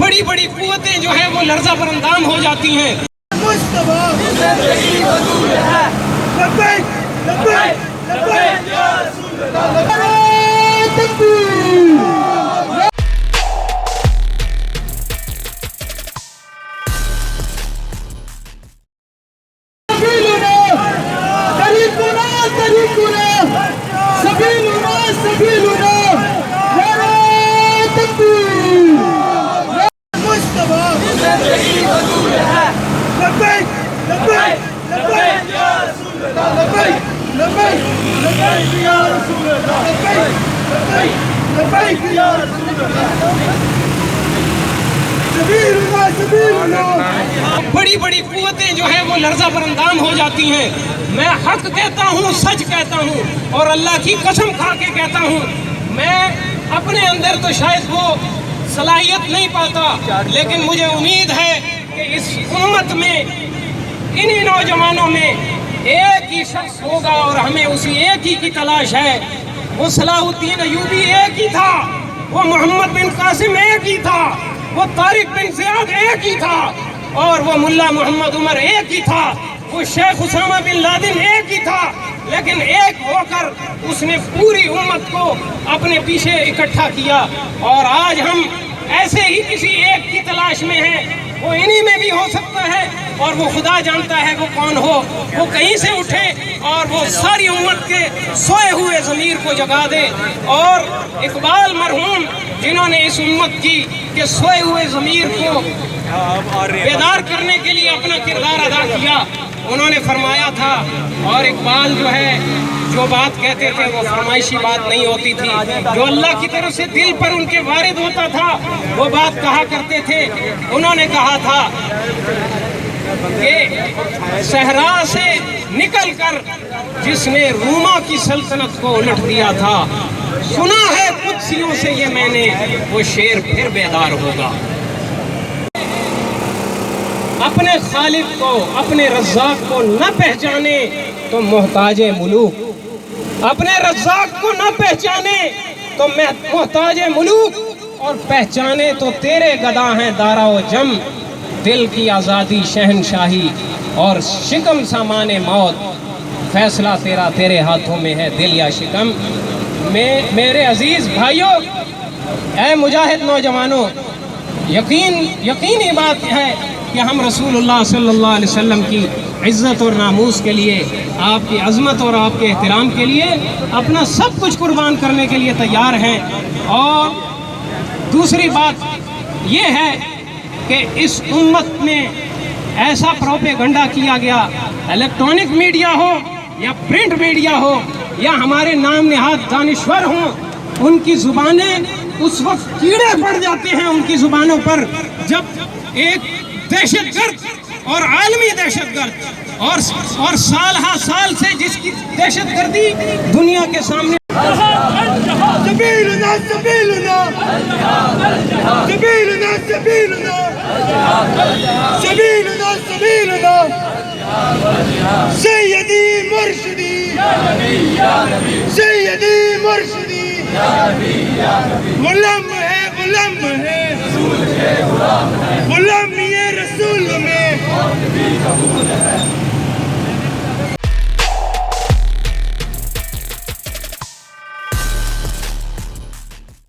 बड़ी बड़ी कुव्वतें जो है वो लर्जा पर अंदाम हो जाती हैं। बड़ी बड़ी कुव्वतें जो है वो लर्जा पर अंदाम हो जाती हैं। मैं हक कहता हूँ, सच कहता हूँ और अल्लाह की कसम खा के कहता हूँ, मैं अपने अंदर तो शायद वो सलाहियत नहीं पाता, लेकिन मुझे उम्मीद है कि इस उम्मत में, इन्हीं नौजवानों में एक ही शख्स होगा और हमें उसी एक ही की तलाश है। वो सलाहुद्दीन अयूबी एक ही था, वो मोहम्मद बिन कासिम एक ही था, वो तारिक बिन ज़ियाद एक ही था और वो मुल्ला मोहम्मद उमर एक ही था, वो शेख उसामा बिन लादेन एक ही था। लेकिन एक होकर उसने पूरी उम्मत को अपने पीछे इकट्ठा किया और आज हम ऐसे ही किसी एक की तलाश में हैं। वो इन्हीं में भी हो सकता है और वो खुदा जानता है वो कौन हो। वो कहीं से उठे और वो सारी उम्मत के सोए हुए ज़मीर को जगा दे। और इकबाल मरहूम जिन्होंने इस उम्मत की के सोए हुए ज़मीर को बेदार करने के लिए अपना किरदार अदा किया, उन्होंने फरमाया था, और इकबाल जो है जो बात कहते थे वो फरमाइशी बात नहीं होती थी, जो अल्लाह की तरफ से दिल पर उनके वारिद होता था वो बात कहा करते थे। उन्होंने कहा था कि सहरा से निकल कर जिसने रूमा की सल्तनत को उलट दिया था, सुना है कुदसियों से ये मैंने, वो शेर फिर बेदार होगा। अपने खालिक को, अपने रज़्ज़ाक़ को न पहचाने तो मोहताज मुलूक, अपने रज़्ज़ाक़ को न पहचाने तो मोहताज मुलूक, और पहचाने तो तेरे गदा हैं दारा व जम, दिल की आज़ादी शहनशाही और शिकम सामाने मौत, फैसला तेरा तेरे हाथों में है दिल या शिकम। मेरे अजीज़ भाइयों, ऐ मुजाहिद नौजवानों, यकीनी बात है कि हम रसूलुल्लाह सल्लल्लाहु अलैहि वसल्लम की इज़्ज़त और नामूस के लिए, आपकी अज़मत और आपके एहतराम के लिए अपना सब कुछ कुर्बान करने के लिए तैयार हैं। और दूसरी बात ये है कि इस उम्मत में ऐसा प्रोपेगेंडा किया गया, इलेक्ट्रॉनिक मीडिया हो या प्रिंट मीडिया हो या हमारे नाम नहाद दानिश्वर हों, उनकी ज़ुबानें उस वक्त कीड़े पड़ जाते हैं उनकी ज़ुबानों पर जब एक दहशतगर्द और आलमी दहशतगर्द और साल हा साल से जिसकी दहशतगर्दी दुनिया के सामने सबीलुना सबीलुना सबीलुना सबीलुना सबीलुना सबीलुना सैयदी मुर्शिदी सैयदी मुर्शिदी गुलाम है गुलाम ये रसूल में